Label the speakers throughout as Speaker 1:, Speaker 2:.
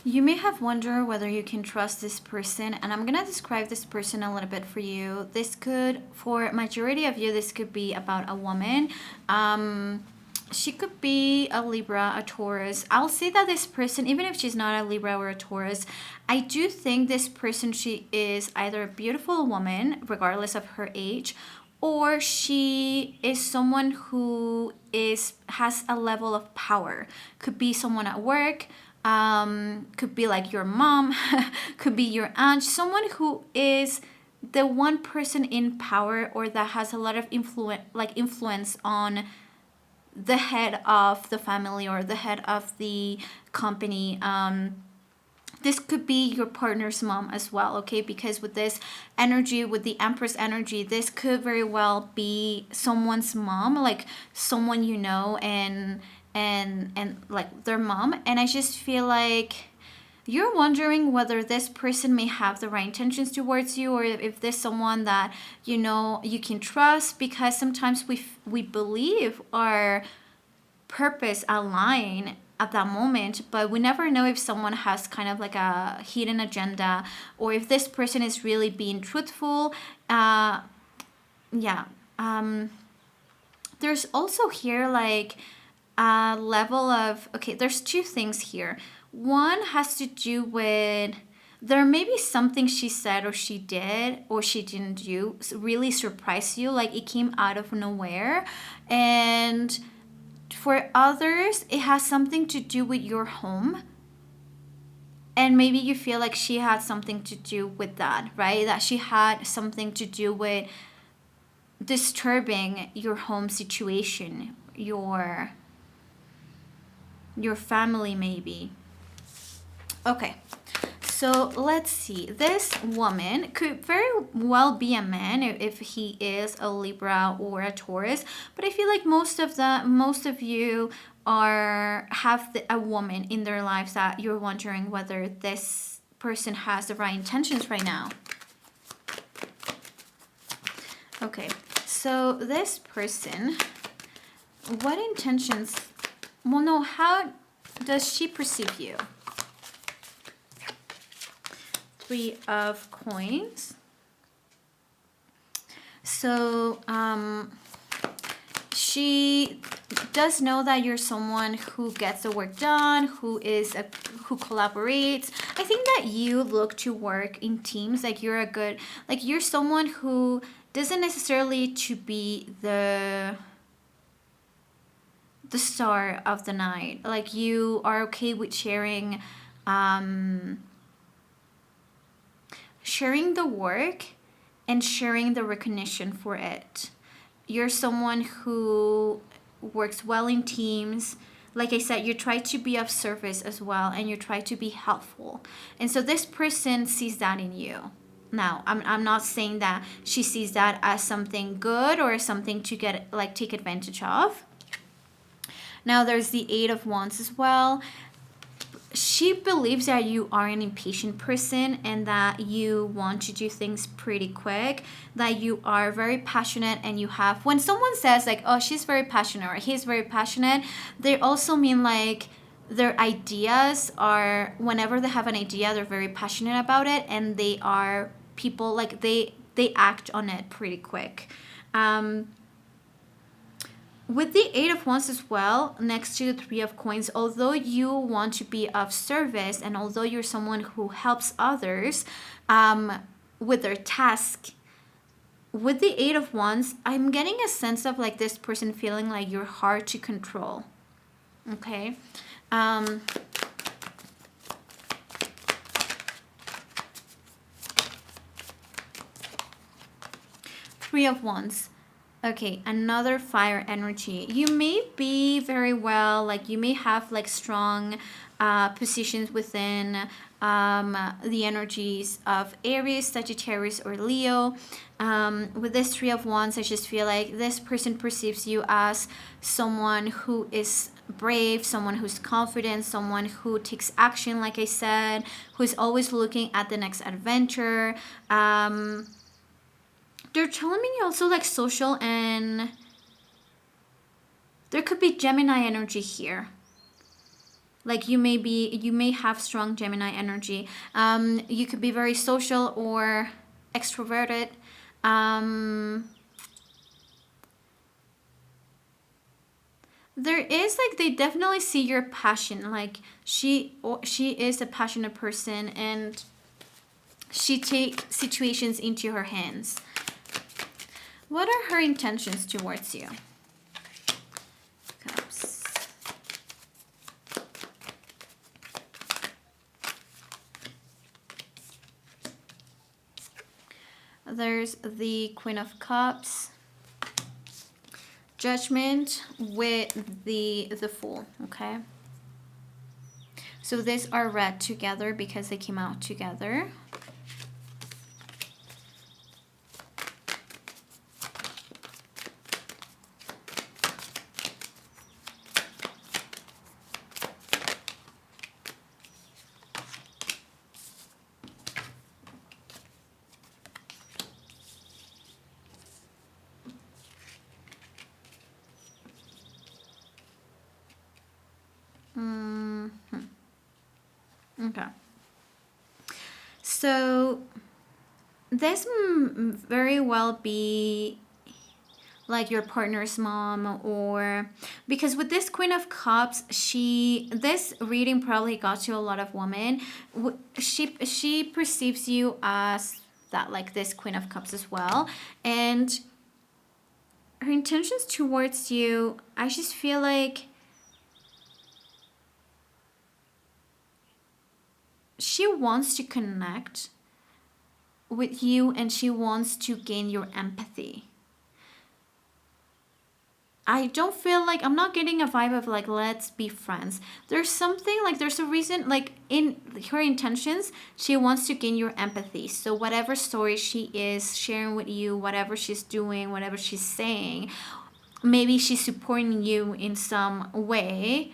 Speaker 1: You may have wondered whether you can trust this person, and I'm gonna describe this person a little bit for you. This could, for majority of you, this could be about a woman. She could be a Libra, a Taurus. I'll say that this person, even if she's not a Libra or a Taurus, I do think this person, she is either a beautiful woman, regardless of her age, or she is someone who is has a level of power. Could be someone at work, could be like your mom, could be your aunt, someone who is the one person in power or that has a lot of influence on the head of the family or the head of the company. This could be your partner's mom as well, okay? Because with this energy, with the Empress energy, this could very well be someone's mom, like someone you know, and like their mom. And I just feel like you're wondering whether this person may have the right intentions towards you, or if there's someone that you know you can trust, because sometimes we believe our purpose align at that moment, but we never know if someone has kind of like a hidden agenda, or if this person is really being truthful. Yeah. There's also here like a level of, okay, there's two things here. One has to do with, there may be something she said or she did or she didn't do really surprise you, like it came out of nowhere. And for others, it has something to do with your home. And maybe you feel like she had something to do with that, right? That she had something to do with disturbing your home situation, your family maybe. Okay. So let's see. This woman could very well be a man if he is a Libra or a Taurus, but I feel like most of you are have a woman in their lives that you're wondering whether this person has the right intentions right now. Okay. So this person, what intentions? Well, no, how does she perceive you? Three of Coins. So she does know that you're someone who gets the work done, who collaborates. I think that you look to work in teams. Like you're someone who doesn't necessarily to be the star of the night. Like you are okay with sharing the work and sharing the recognition for it. You're someone who works well in teams. Like I said, you try to be of service as well, and you try to be helpful. And so this person sees that in you. Now, I'm not saying that she sees that as something good or something to get like take advantage of. Now there's the Eight of Wands as well. She believes that you are an impatient person and that you want to do things pretty quick, that you are very passionate, and you have, when someone says like, oh, she's very passionate or he's very passionate, they also mean like their ideas are, whenever they have an idea, they're very passionate about it, and they are people like they act on it pretty quick. With the Eight of Wands as well, next to the Three of Coins, although you want to be of service and although you're someone who helps others with their task, with the Eight of Wands, I'm getting a sense of like this person feeling like you're hard to control. Okay. Three of Wands. Okay, another fire energy. You may be very well, like you may have like strong positions within the energies of Aries, Sagittarius, or Leo. With this Three of Wands, I just feel like this person perceives you as someone who is brave, someone who's confident, someone who takes action, like I said, who's always looking at the next adventure. They're telling me also like social, and there could be Gemini energy here. Like you may have strong Gemini energy. You could be very social or extroverted. There is like they definitely see your passion. Like she is a passionate person, and she takes situations into her hands. What are her intentions towards you? Cups. There's the Queen of Cups. Judgment with the Fool, okay? So these are read together because they came out together. Okay. So this very well be like your partner's mom, or because with this Queen of Cups, this reading probably got to a lot of women. She perceives you as that, like this Queen of Cups as well, and her intentions towards you, I just feel like she wants to connect with you and she wants to gain your empathy. I don't feel like, I'm not getting a vibe of like, let's be friends. There's something like, there's a reason, like in her intentions, she wants to gain your empathy. So whatever story she is sharing with you, whatever she's doing, whatever she's saying, maybe she's supporting you in some way.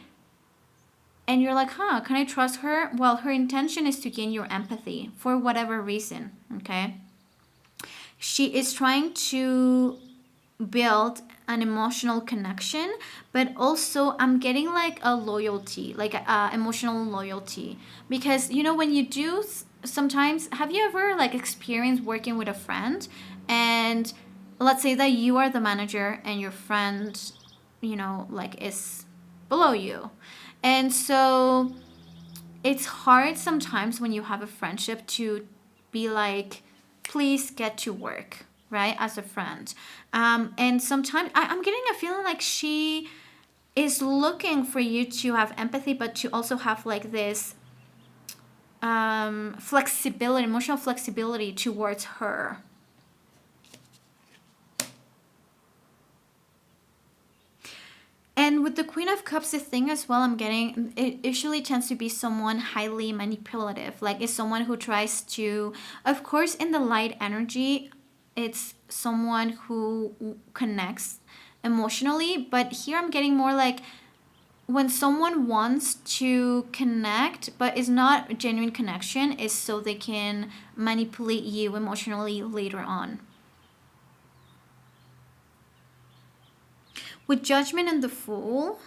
Speaker 1: And you're like, huh, can I trust her? Well, her intention is to gain your empathy for whatever reason, okay? She is trying to build an emotional connection, but also I'm getting like a loyalty, like a emotional loyalty, because you know when you do sometimes, have you ever like experienced working with a friend, and let's say that you are the manager and your friend, you know, like is below you, and so it's hard sometimes when you have a friendship to be like, please get to work, right, as a friend. And sometimes I'm getting a feeling like she is looking for you to have empathy, but to also have like this flexibility, emotional flexibility towards her. And with the Queen of Cups, the thing as well, I'm getting, it usually tends to be someone highly manipulative. Like, it's someone who tries to, of course, in the light energy, it's someone who connects emotionally. But here I'm getting more like when someone wants to connect, but it's not a genuine connection, is so they can manipulate you emotionally later on. With Judgment and the Fool,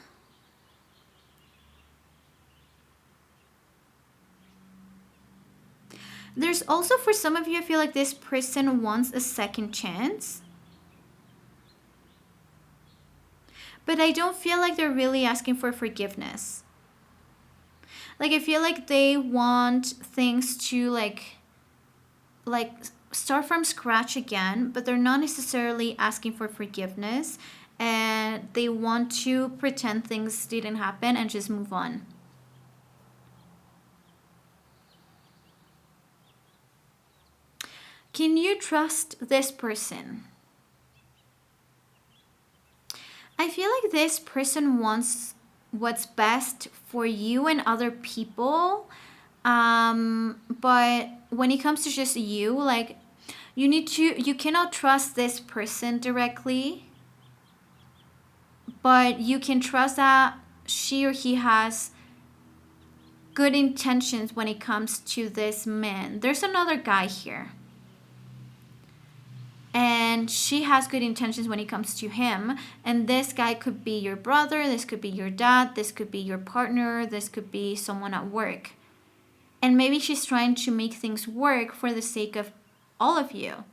Speaker 1: there's also, for some of you, I feel like this person wants a second chance. But I don't feel like they're really asking for forgiveness. Like, I feel like they want things to like start from scratch again, but they're not necessarily asking for forgiveness, and they want to pretend things didn't happen and just move on. Can you trust this person? I feel like this person wants what's best for you and other people. But when it comes to just you, like you cannot trust this person directly, but you can trust that she or he has good intentions when it comes to this man. There's another guy here. And and she has good intentions when it comes to him. And this guy could be your brother, this could be your dad, this could be your partner, this could be someone at work. And maybe she's trying to make things work for the sake of all of you.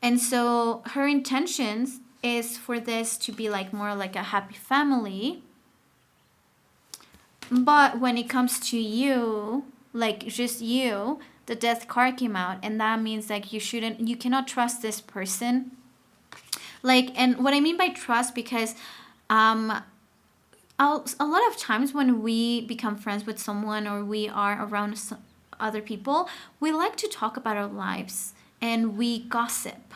Speaker 1: And so her intentions is for this to be like more like a happy family. But when it comes to you, like just you, the death card came out, and that means like you cannot trust this person. Like, and what I mean by trust, because a lot of times when we become friends with someone or we are around other people, we like to talk about our lives and we gossip.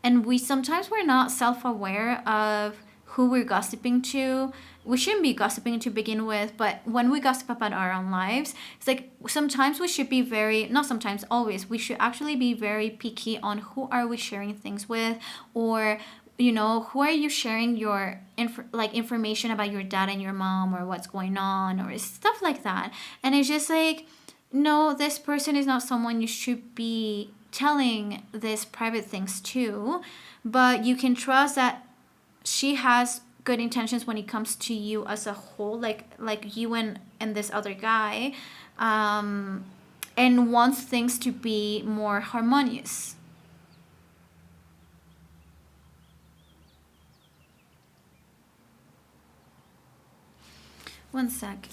Speaker 1: And we're not self-aware of who we're gossiping to. We shouldn't be gossiping to begin with, but when we gossip about our own lives, it's like sometimes we should be not sometimes, always, we should actually be very picky on who are we sharing things with, or who are you sharing your information about your dad and your mom, or what's going on, or stuff like that. And it's just like, no, this person is not someone you should be telling these private things to, but you can trust that she has good intentions when it comes to you as a whole, like you and this other guy, and wants things to be more harmonious. One sec.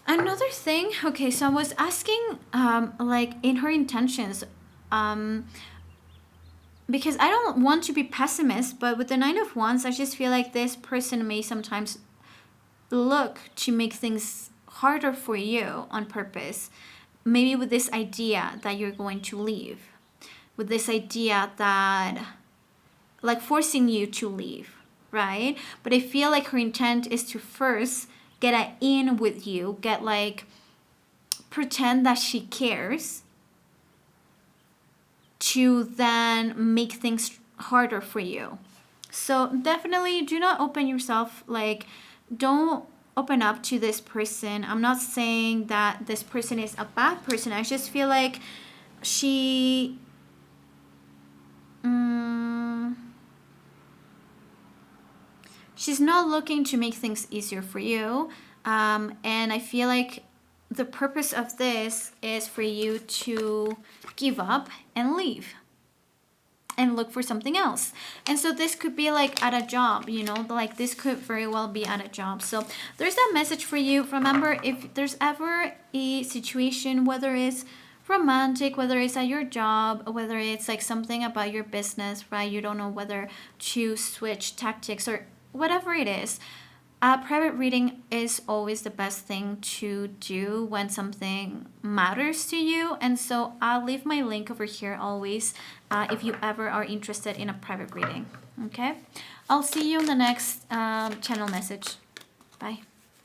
Speaker 1: Another thing, okay, so I was asking, like in her intentions, because I don't want to be pessimist, but with the Nine of Wands, I just feel like this person may sometimes look to make things harder for you on purpose. Maybe with this idea that you're going to leave, with this idea that, like, forcing you to leave, right? But I feel like her intent is to first get an in with you, pretend that she cares, to then make things harder for you. So definitely do not open yourself, don't open up to this person. I'm not saying that this person is a bad person. I just feel like she she's not looking to make things easier for you. And I feel like the purpose of this is for you to give up and leave and look for something else. And so this could be like at a job, like this could very well be at a job. So there's that message for you. Remember, if there's ever a situation, whether it's romantic, whether it's at your job, whether it's like something about your business, right? You don't know whether to switch tactics or whatever it is. Private reading is always the best thing to do when something matters to you. And so I'll leave my link over here always if you ever are interested in a private reading. Okay? I'll see you in the next channel message. Bye.